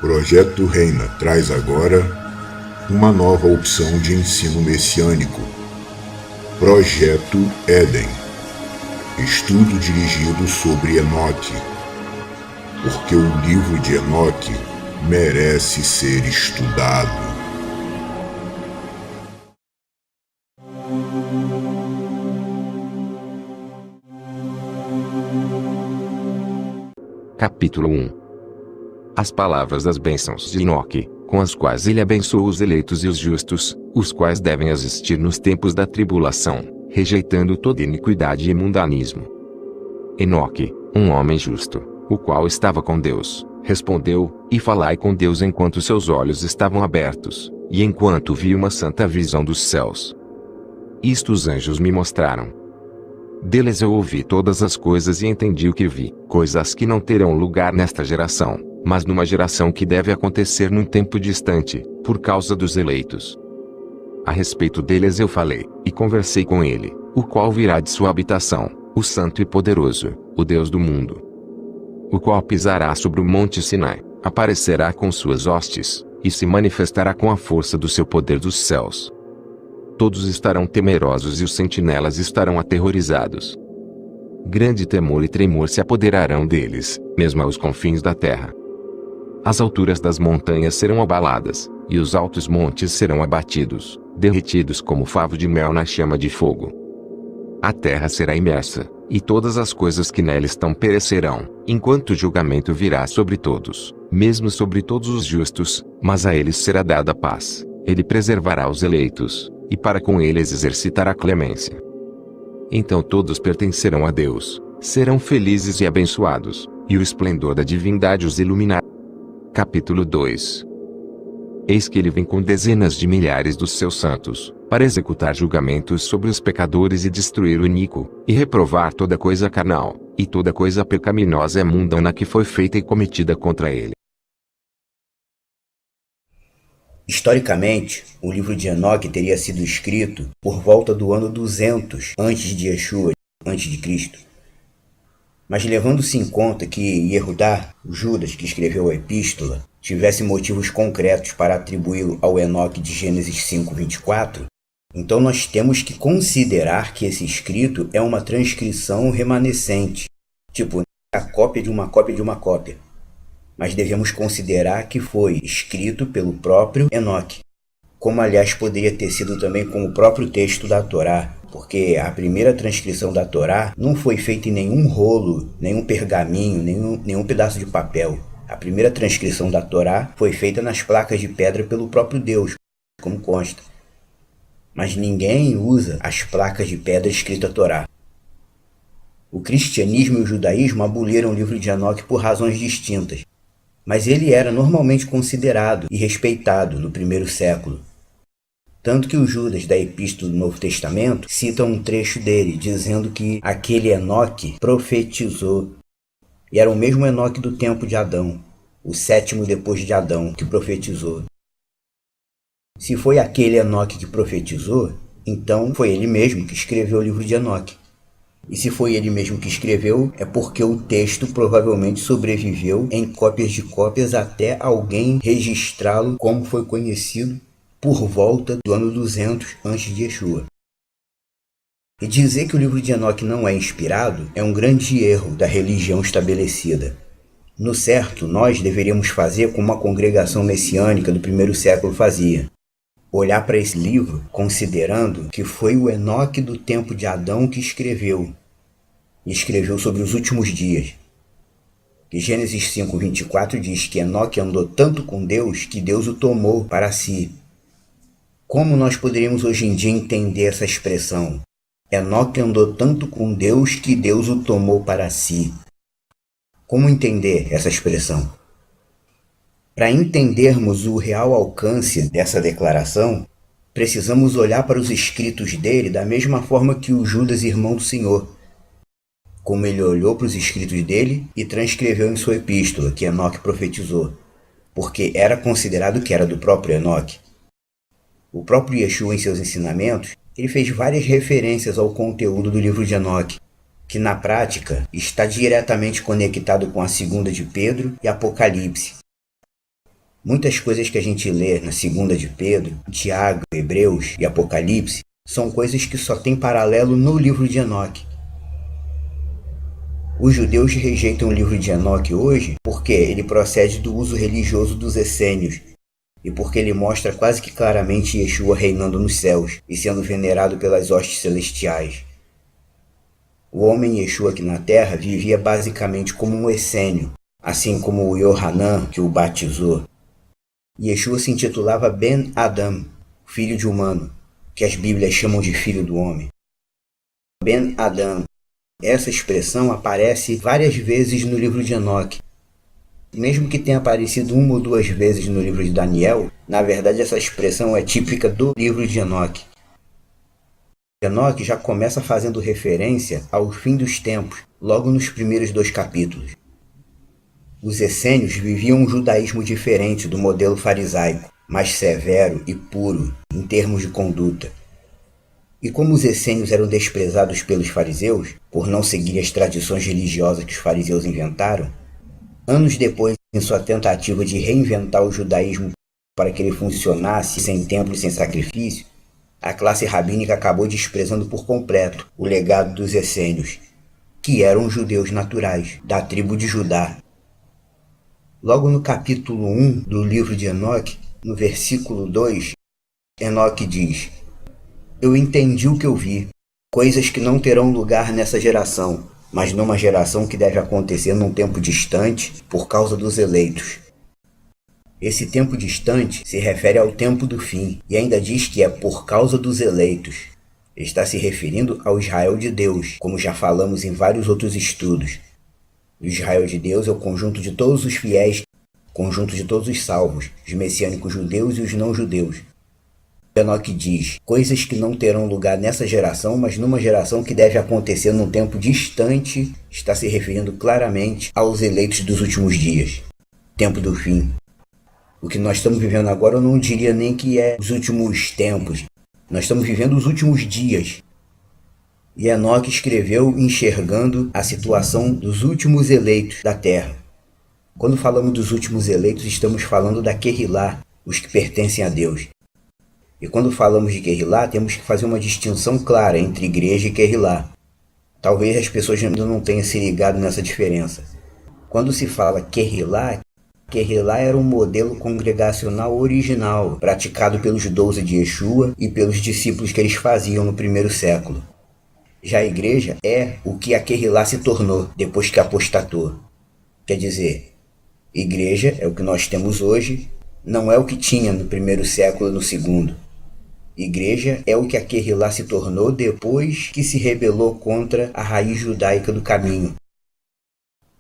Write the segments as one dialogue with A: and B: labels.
A: Projeto Reina traz agora uma nova opção de ensino messiânico. Projeto Éden. Estudo dirigido sobre Enoque, porque o livro de Enoque merece ser estudado.
B: Capítulo 1. As palavras das bênçãos de Enoque, com as quais ele abençoou os eleitos e os justos, os quais devem existir nos tempos da tribulação, rejeitando toda iniquidade e mundanismo. Enoque, um homem justo, o qual estava com Deus, respondeu: E falai com Deus enquanto seus olhos estavam abertos, e enquanto vi uma santa visão dos céus. Isto os anjos me mostraram. Deles eu ouvi todas as coisas e entendi o que vi, coisas que não terão lugar nesta geração, mas numa geração que deve acontecer num tempo distante, por causa dos eleitos. A respeito deles eu falei, e conversei com ele, o qual virá de sua habitação, o Santo e Poderoso, o Deus do mundo. O qual pisará sobre o monte Sinai, aparecerá com suas hostes, e se manifestará com a força do seu poder dos céus. Todos estarão temerosos e os sentinelas estarão aterrorizados. Grande temor e tremor se apoderarão deles, mesmo aos confins da terra. As alturas das montanhas serão abaladas, e os altos montes serão abatidos, derretidos como favo de mel na chama de fogo. A terra será imersa, e todas as coisas que nela estão perecerão, enquanto o julgamento virá sobre todos, mesmo sobre todos os justos, mas a eles será dada paz. Ele preservará os eleitos, e para com eles exercitará clemência. Então todos pertencerão a Deus, serão felizes e abençoados, e o esplendor da divindade os iluminará. Capítulo 2. Eis que ele vem com dezenas de milhares dos seus santos, para executar julgamentos sobre os pecadores e destruir o iníquo, e reprovar toda coisa carnal, e toda coisa pecaminosa e mundana que foi feita e cometida contra ele.
C: Historicamente, o livro de Enoque teria sido escrito por volta do ano 200 antes de Yeshua, antes de Cristo. Mas levando-se em conta que Yehudá, o Judas que escreveu a epístola, tivesse motivos concretos para atribuí-lo ao Enoque de Gênesis 5:24, então nós temos que considerar que esse escrito é uma transcrição remanescente, tipo a cópia de uma cópia de uma cópia. Mas devemos considerar que foi escrito pelo próprio Enoque, como aliás poderia ter sido também com o próprio texto da Torá, porque a primeira transcrição da Torá não foi feita em nenhum rolo, nenhum pergaminho, nenhum pedaço de papel. A primeira transcrição da Torá foi feita nas placas de pedra pelo próprio Deus, como consta. Mas ninguém usa as placas de pedra escrita Torá. O cristianismo e o judaísmo aboliram o livro de Enoque por razões distintas. Mas ele era normalmente considerado e respeitado no primeiro século. Tanto que os Judas da Epístola do Novo Testamento citam um trecho dele, dizendo que aquele Enoque profetizou. E era o mesmo Enoque do tempo de Adão, o sétimo depois de Adão, que profetizou. Se foi aquele Enoque que profetizou, então foi ele mesmo que escreveu o livro de Enoque. E se foi ele mesmo que escreveu, é porque o texto provavelmente sobreviveu em cópias de cópias até alguém registrá-lo como foi conhecido por volta do ano 200 antes de Yeshua. E dizer que o livro de Enoque não é inspirado é um grande erro da religião estabelecida. No certo, nós deveríamos fazer como uma congregação messiânica do primeiro século fazia. Olhar para esse livro considerando que foi o Enoque do tempo de Adão que escreveu, e escreveu sobre os últimos dias. E Gênesis 5:24 diz que Enoque andou tanto com Deus que Deus o tomou para si. Como nós poderíamos hoje em dia entender essa expressão? Enoque andou tanto com Deus que Deus o tomou para si. Como entender essa expressão? Para entendermos o real alcance dessa declaração, precisamos olhar para os escritos dele da mesma forma que o Judas, irmão do Senhor, como ele olhou para os escritos dele e transcreveu em sua epístola, que Enoque profetizou, porque era considerado que era do próprio Enoque. O próprio Yeshua, em seus ensinamentos, ele fez várias referências ao conteúdo do livro de Enoque, que na prática está diretamente conectado com a segunda de Pedro e Apocalipse. Muitas coisas que a gente lê na Segunda de Pedro, Tiago, Hebreus e Apocalipse são coisas que só tem paralelo no livro de Enoque. Os judeus rejeitam o livro de Enoque hoje porque ele procede do uso religioso dos essênios e porque ele mostra quase que claramente Yeshua reinando nos céus e sendo venerado pelas hostes celestiais. O homem Yeshua aqui na terra vivia basicamente como um essênio, assim como o Yohanan que o batizou. Yeshua se intitulava Ben Adam, filho de humano, que as Bíblias chamam de filho do homem. Ben Adam. Essa expressão aparece várias vezes no livro de Enoque. Mesmo que tenha aparecido uma ou duas vezes no livro de Daniel, na verdade essa expressão é típica do livro de Enoque. Enoque já começa fazendo referência ao fim dos tempos, logo nos primeiros 2 capítulos. Os essênios viviam um judaísmo diferente do modelo farisaico, mais severo e puro em termos de conduta. E como os essênios eram desprezados pelos fariseus, por não seguir as tradições religiosas que os fariseus inventaram, anos depois, em sua tentativa de reinventar o judaísmo para que ele funcionasse sem templo e sem sacrifício, a classe rabínica acabou desprezando por completo o legado dos essênios, que eram judeus naturais, da tribo de Judá. Logo no capítulo 1 do livro de Enoque, no versículo 2, Enoque diz: Eu entendi o que eu vi, coisas que não terão lugar nessa geração, mas numa geração que deve acontecer num tempo distante por causa dos eleitos. Esse tempo distante se refere ao tempo do fim, e ainda diz que é por causa dos eleitos. Está se referindo ao Israel de Deus, como já falamos em vários outros estudos. O Israel de Deus é o conjunto de todos os fiéis, conjunto de todos os salvos, os messiânicos judeus e os não-judeus. Enoque diz, coisas que não terão lugar nessa geração, mas numa geração que deve acontecer num tempo distante, está se referindo claramente aos eleitos dos últimos dias. Tempo do fim. O que nós estamos vivendo agora eu não diria nem que é os últimos tempos. Nós estamos vivendo os últimos dias. E Enoque escreveu enxergando a situação dos últimos eleitos da terra. Quando falamos dos últimos eleitos, estamos falando da Querrilá, os que pertencem a Deus. E quando falamos de Querrilá, temos que fazer uma distinção clara entre igreja e Querrilá. Talvez as pessoas ainda não tenham se ligado nessa diferença. Quando se fala Querrilá, Querrilá era um modelo congregacional original, praticado pelos 12 de Yeshua e pelos discípulos que eles faziam no primeiro século. Já a igreja é o que a Querrilá se tornou depois que apostatou. Quer dizer, igreja é o que nós temos hoje, não é o que tinha no primeiro século e no segundo. Igreja é o que a Querrilá se tornou depois que se rebelou contra a raiz judaica do caminho.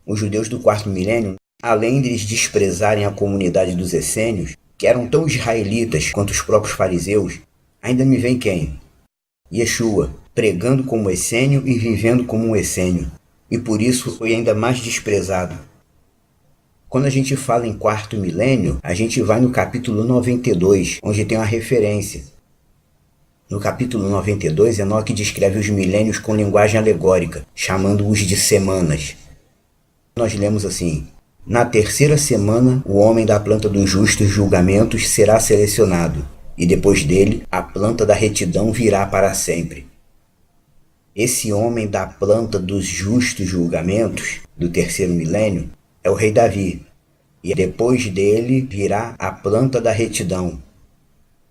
C: Os judeus do 4º milênio, além de eles desprezarem a comunidade dos essênios, que eram tão israelitas quanto os próprios fariseus, ainda me vem quem? Yeshua, pregando como essênio e vivendo como um essênio, e por isso foi ainda mais desprezado. Quando a gente fala em 4º milênio, a gente vai no capítulo 92, onde tem uma referência. No capítulo 92, Enoque descreve os milênios com linguagem alegórica, chamando-os de semanas. Nós lemos assim: Na 3ª semana, o homem da planta dos justos julgamentos será selecionado, e depois dele, a planta da retidão virá para sempre. Esse homem da planta dos justos julgamentos, do 3º milênio, é o rei Davi, e depois dele virá a planta da retidão.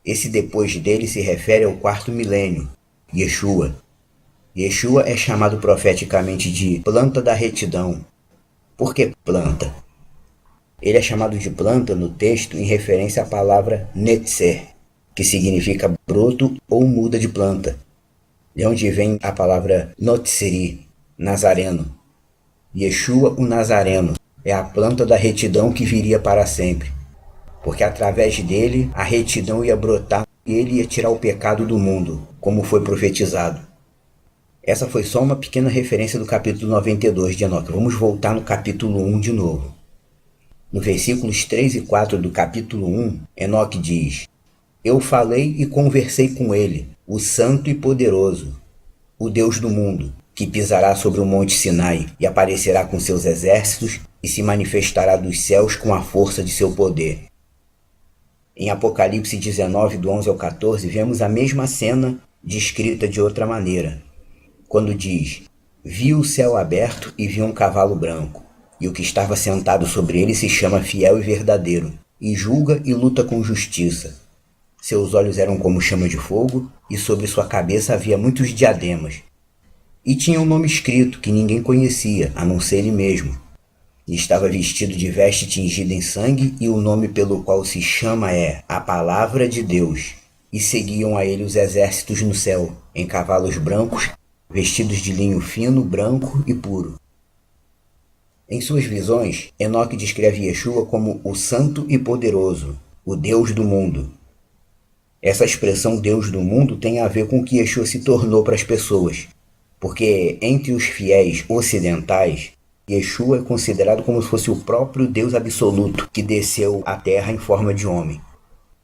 C: Esse depois dele se refere ao 4º milênio, Yeshua. Yeshua é chamado profeticamente de planta da retidão. Por que planta? Ele é chamado de planta no texto em referência à palavra netzer, que significa broto ou muda de planta, de onde vem a palavra notzeri, nazareno. Yeshua, o Nazareno, é a planta da retidão que viria para sempre, porque através dele a retidão ia brotar e ele ia tirar o pecado do mundo, como foi profetizado. Essa foi só uma pequena referência do capítulo 92 de Enoque. Vamos voltar no capítulo 1 de novo. No versículos 3 e 4 do capítulo 1, Enoque diz: Eu falei e conversei com ele, o santo e poderoso, o Deus do mundo, que pisará sobre o monte Sinai e aparecerá com seus exércitos e se manifestará dos céus com a força de seu poder. Em Apocalipse 19, do 11 ao 14, vemos a mesma cena descrita de outra maneira, quando diz: vi o céu aberto e vi um cavalo branco, e o que estava sentado sobre ele se chama Fiel e Verdadeiro, e julga e luta com justiça. Seus olhos eram como chama de fogo, e sobre sua cabeça havia muitos diademas. E tinha um nome escrito que ninguém conhecia, a não ser ele mesmo. E estava vestido de veste tingida em sangue, e o nome pelo qual se chama é a Palavra de Deus. E seguiam a ele os exércitos no céu, em cavalos brancos, vestidos de linho fino, branco e puro. Em suas visões, Enoque descreve Yeshua como o Santo e Poderoso, o Deus do mundo. Essa expressão Deus do mundo tem a ver com o que Yeshua se tornou para as pessoas, porque entre os fiéis ocidentais, Yeshua é considerado como se fosse o próprio Deus absoluto que desceu à terra em forma de homem.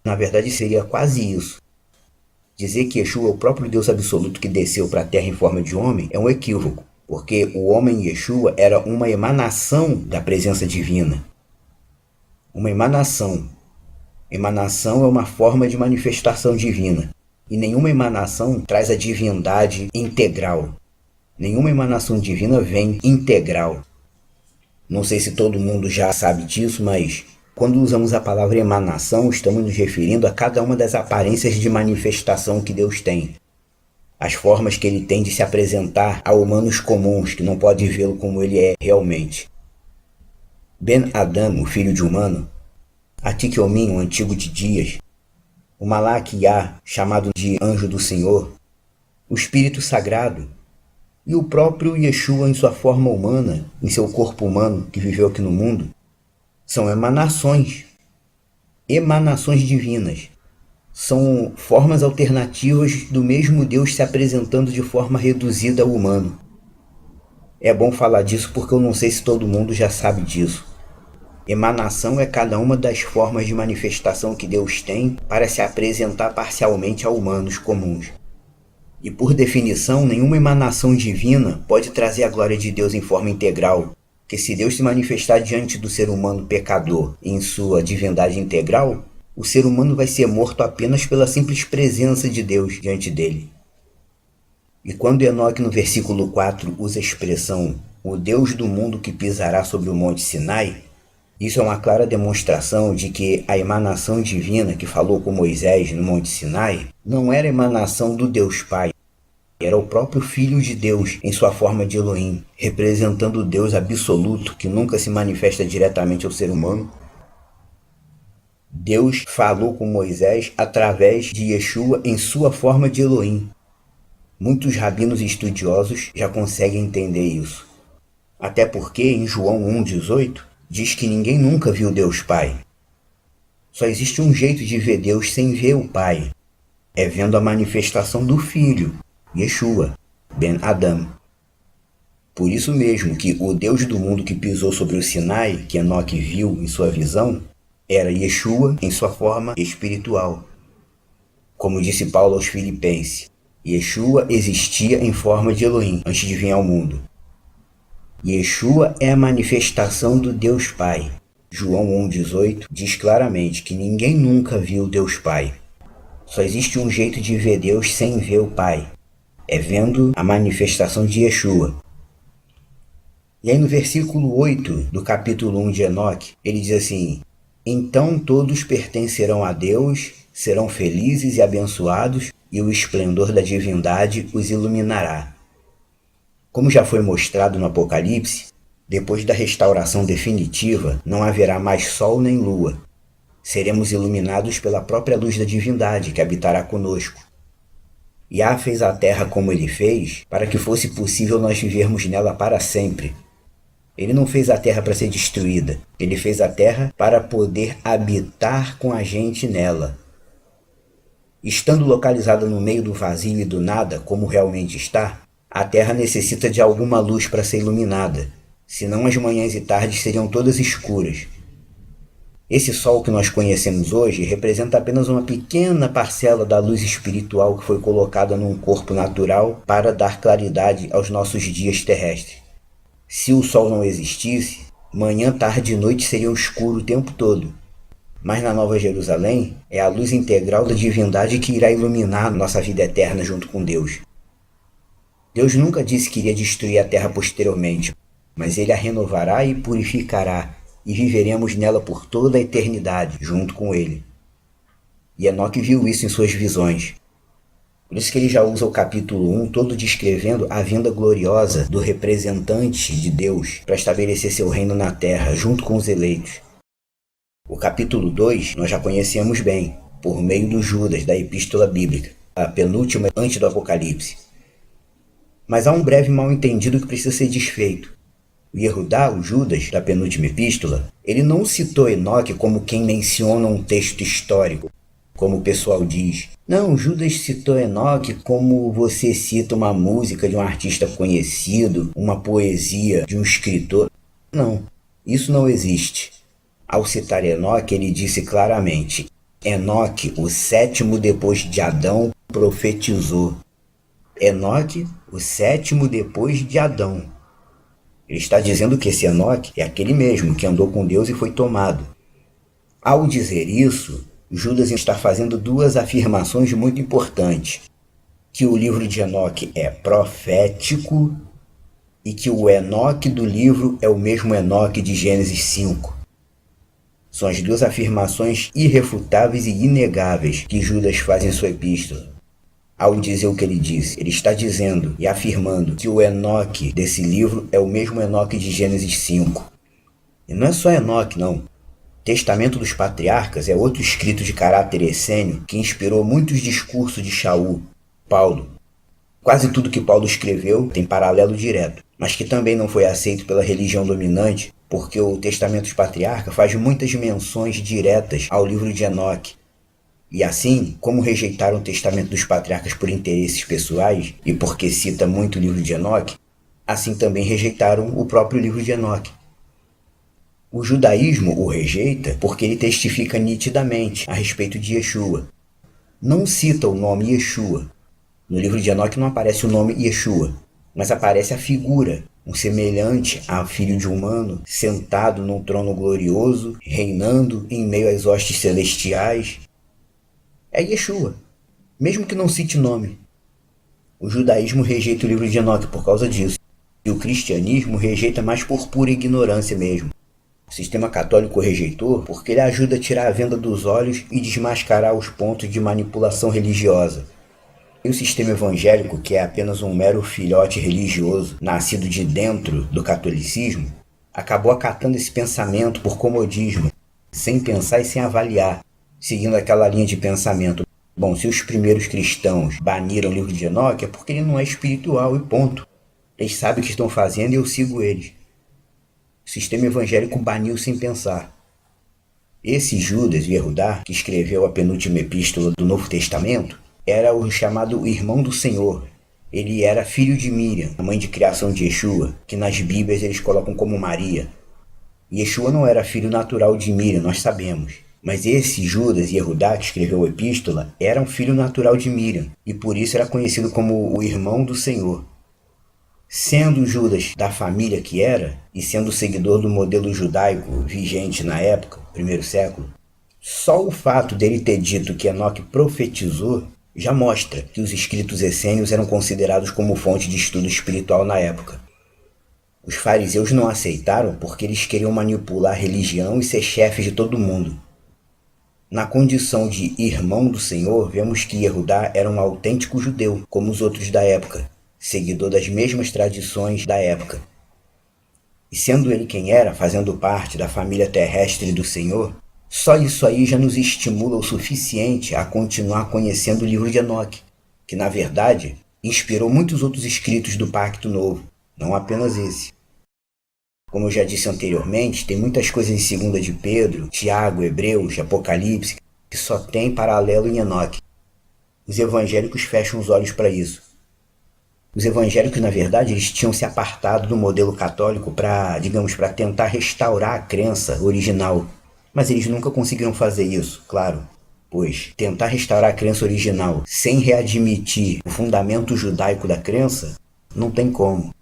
C: Na verdade, seria quase isso. Dizer que Yeshua é o próprio Deus absoluto que desceu para a terra em forma de homem é um equívoco, porque o homem Yeshua era uma emanação da presença divina. Uma emanação. Emanação é uma forma de manifestação divina, e nenhuma emanação traz a divindade integral. Nenhuma emanação divina vem integral. Não sei se todo mundo já sabe disso, mas quando usamos a palavra emanação, estamos nos referindo a cada uma das aparências de manifestação que Deus tem. As formas que ele tem de se apresentar a humanos comuns, que não podem vê-lo como ele é realmente. Ben Adam, o filho de humano, Atiqueomim, o antigo de dias, o Malaquiá, chamado de anjo do Senhor, o Espírito Sagrado, e o próprio Yeshua em sua forma humana, em seu corpo humano que viveu aqui no mundo, são emanações divinas. São formas alternativas do mesmo Deus se apresentando de forma reduzida ao humano. É bom falar disso porque eu não sei se todo mundo já sabe disso. Emanação é cada uma das formas de manifestação que Deus tem para se apresentar parcialmente a humanos comuns. E por definição, nenhuma emanação divina pode trazer a glória de Deus em forma integral, porque se Deus se manifestar diante do ser humano pecador em sua divindade integral, o ser humano vai ser morto apenas pela simples presença de Deus diante dele. E quando Enoque no versículo 4 usa a expressão o Deus do mundo que pisará sobre o monte Sinai, isso é uma clara demonstração de que a emanação divina que falou com Moisés no monte Sinai não era emanação do Deus Pai, era o próprio Filho de Deus em sua forma de Elohim, representando o Deus absoluto que nunca se manifesta diretamente ao ser humano. Deus falou com Moisés através de Yeshua em sua forma de Elohim. Muitos rabinos estudiosos já conseguem entender isso. Até porque em João 1,18 diz que ninguém nunca viu Deus Pai. Só existe um jeito de ver Deus sem ver o Pai. É vendo a manifestação do Filho, Yeshua, Ben Adam. Por isso mesmo que o Deus do mundo que pisou sobre o Sinai, que Enoque viu em sua visão, era Yeshua em sua forma espiritual. Como disse Paulo aos Filipenses, Yeshua existia em forma de Elohim antes de vir ao mundo. Yeshua é a manifestação do Deus Pai. João 1,18 diz claramente que ninguém nunca viu Deus Pai. Só existe um jeito de ver Deus sem ver o Pai. É vendo a manifestação de Yeshua. E aí no versículo 8 do capítulo 1 de Enoque, ele diz assim: então todos pertencerão a Deus, serão felizes e abençoados, e o esplendor da divindade os iluminará. Como já foi mostrado no Apocalipse, depois da restauração definitiva, não haverá mais sol nem lua. Seremos iluminados pela própria luz da divindade que habitará conosco. Yah fez a terra como ele fez, para que fosse possível nós vivermos nela para sempre. Ele não fez a terra para ser destruída, ele fez a terra para poder habitar com a gente nela. Estando localizada no meio do vazio e do nada, como realmente está, a terra necessita de alguma luz para ser iluminada, senão as manhãs e tardes seriam todas escuras. Esse sol que nós conhecemos hoje representa apenas uma pequena parcela da luz espiritual que foi colocada num corpo natural para dar claridade aos nossos dias terrestres. Se o sol não existisse, manhã, tarde e noite seriam escuro o tempo todo. Mas na Nova Jerusalém é a luz integral da divindade que irá iluminar nossa vida eterna junto com Deus. Deus nunca disse que iria destruir a terra posteriormente, mas ele a renovará e purificará, e viveremos nela por toda a eternidade, junto com ele. E Enoque viu isso em suas visões. Por isso que ele já usa o capítulo 1 todo descrevendo a vinda gloriosa do representante de Deus para estabelecer seu reino na terra, junto com os eleitos. O capítulo 2 nós já conhecemos bem, por meio do Judas, da epístola bíblica, a penúltima antes do Apocalipse. Mas há um breve mal-entendido que precisa ser desfeito. O Yehudá, o Judas, da penúltima epístola, ele não citou Enoque como quem menciona um texto histórico, como o pessoal diz. Não, Judas citou Enoque como você cita uma música de um artista conhecido, uma poesia de um escritor. Não, isso não existe. Ao citar Enoque, ele disse claramente: Enoque, o sétimo depois de Adão, profetizou. Enoque, o sétimo depois de Adão. Ele está dizendo que esse Enoque é aquele mesmo que andou com Deus e foi tomado. Ao dizer isso, Judas está fazendo duas afirmações muito importantes: que o livro de Enoque é profético e que o Enoque do livro é o mesmo Enoque de Gênesis 5. São as duas afirmações irrefutáveis e inegáveis que Judas faz em sua epístola. Ao dizer o que ele disse, ele está dizendo e afirmando que o Enoque desse livro é o mesmo Enoque de Gênesis 5. E não é só Enoque, não. Testamento dos Patriarcas é outro escrito de caráter essênio que inspirou muitos discursos de Shaul, Paulo. Quase tudo que Paulo escreveu tem paralelo direto, mas que também não foi aceito pela religião dominante, porque o Testamento dos Patriarcas faz muitas menções diretas ao livro de Enoque. E assim, como rejeitaram o Testamento dos Patriarcas por interesses pessoais e porque cita muito o livro de Enoque, assim também rejeitaram o próprio livro de Enoque. O judaísmo o rejeita porque ele testifica nitidamente a respeito de Yeshua. Não cita o nome Yeshua. No livro de Enoque não aparece o nome Yeshua, mas aparece a figura, um semelhante a filho de humano, sentado num trono glorioso, reinando em meio às hostes celestiais. É Yeshua, mesmo que não cite nome. O judaísmo rejeita o livro de Enoque por causa disso, e o cristianismo rejeita mais por pura ignorância mesmo. O sistema católico rejeitou porque ele ajuda a tirar a venda dos olhos e desmascarar os pontos de manipulação religiosa. E o sistema evangélico, que é apenas um mero filhote religioso, nascido de dentro do catolicismo, acabou acatando esse pensamento por comodismo, sem pensar e sem avaliar, seguindo aquela linha de pensamento. Bom, se os primeiros cristãos baniram o livro de Enoque, é porque ele não é espiritual e ponto. Eles sabem o que estão fazendo e eu sigo eles. O sistema evangélico baniu sem pensar. Esse Judas, Yehudá, que escreveu a penúltima epístola do Novo Testamento, era o chamado irmão do Senhor. Ele era filho de Miriam, a mãe de criação de Yeshua, que nas Bíblias eles colocam como Maria. Yeshua não era filho natural de Miriam, nós sabemos. Mas esse Judas Yehudá, que escreveu a epístola, era um filho natural de Miriam, e por isso era conhecido como o irmão do Senhor. Sendo Judas da família que era, e sendo seguidor do modelo judaico vigente na época, primeiro século, só o fato dele ter dito que Enoque profetizou já mostra que os escritos essênios eram considerados como fonte de estudo espiritual na época. Os fariseus não aceitaram porque eles queriam manipular a religião e ser chefes de todo mundo. Na condição de irmão do Senhor, vemos que Yehudá era um autêntico judeu, como os outros da época, seguidor das mesmas tradições da época. E sendo ele quem era, fazendo parte da família terrestre do Senhor, só isso aí já nos estimula o suficiente a continuar conhecendo o livro de Enoque, que na verdade inspirou muitos outros escritos do Pacto Novo, não apenas esse. Como eu já disse anteriormente, tem muitas coisas em 2 de Pedro, Tiago, Hebreus, Apocalipse, que só tem paralelo em Enoque. Os evangélicos fecham os olhos para isso. Os evangélicos, na verdade, eles tinham se apartado do modelo católico para tentar restaurar a crença original. Mas eles nunca conseguiram fazer isso, claro, pois tentar restaurar a crença original sem readmitir o fundamento judaico da crença, não tem como.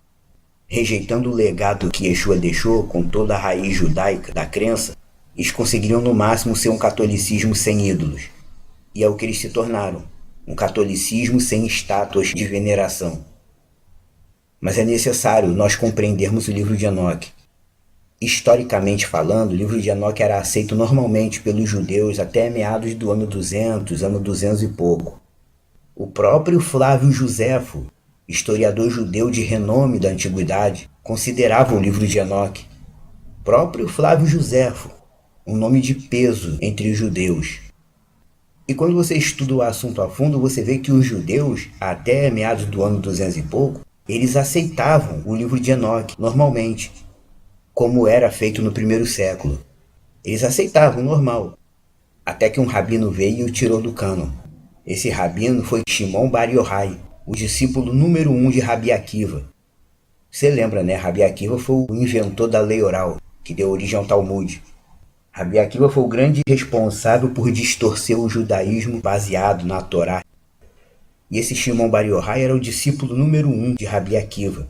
C: Rejeitando o legado que Yeshua deixou com toda a raiz judaica da crença, eles conseguiriam no máximo ser um catolicismo sem ídolos. E é o que eles se tornaram, um catolicismo sem estátuas de veneração. Mas é necessário nós compreendermos o livro de Enoque. Historicamente falando, o livro de Enoque era aceito normalmente pelos judeus até meados do ano 200, ano 200 e pouco. O próprio Flávio Josefo, historiador judeu de renome da antiguidade, considerava o livro de Enoque. Próprio Flávio Josefo, um nome de peso entre os judeus. E quando você estuda o assunto a fundo, você vê que os judeus, até meados do ano 200 e pouco, eles aceitavam o livro de Enoque normalmente, como era feito no primeiro século. Eles aceitavam normal, até que um rabino veio e o tirou do cânon. Esse rabino foi Shimon Bar Yochai, o discípulo número 1 de Rabi Akiva. Você lembra, né? Rabi Akiva foi o inventor da lei oral, que deu origem ao Talmud. Rabi Akiva foi o grande responsável por distorcer o judaísmo baseado na Torá. E esse Shimon Bar Yochai era o discípulo número 1 de Rabi Akiva.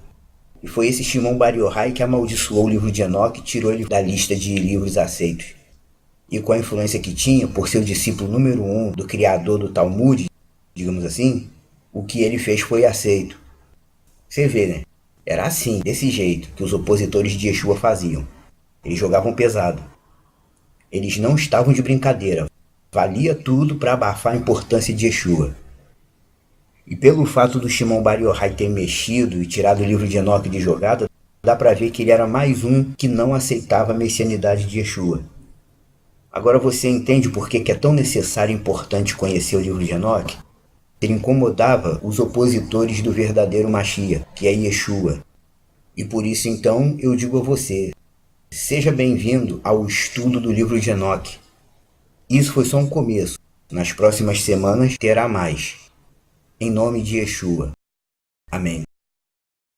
C: E foi esse Shimon Bar Yochai que amaldiçoou o livro de Enoque e tirou ele da lista de livros aceitos. E com a influência que tinha, por ser o discípulo número 1 do criador do Talmud, digamos assim, o que ele fez foi aceito. Você vê, né? Era assim, desse jeito, que os opositores de Yeshua faziam. Eles jogavam pesado. Eles não estavam de brincadeira. Valia tudo para abafar a importância de Yeshua. E pelo fato do Shimon Bar Yochai ter mexido e tirado o livro de Enoque de jogada, dá para ver que ele era mais um que não aceitava a messianidade de Yeshua. Agora você entende por que é tão necessário e importante conhecer o livro de Enoque? Ele incomodava os opositores do verdadeiro Mashiach, que é Yeshua. E por isso então eu digo a você, seja bem-vindo ao estudo do livro de Enoque. Isso foi só um começo. Nas próximas semanas terá mais. Em nome de Yeshua. Amém.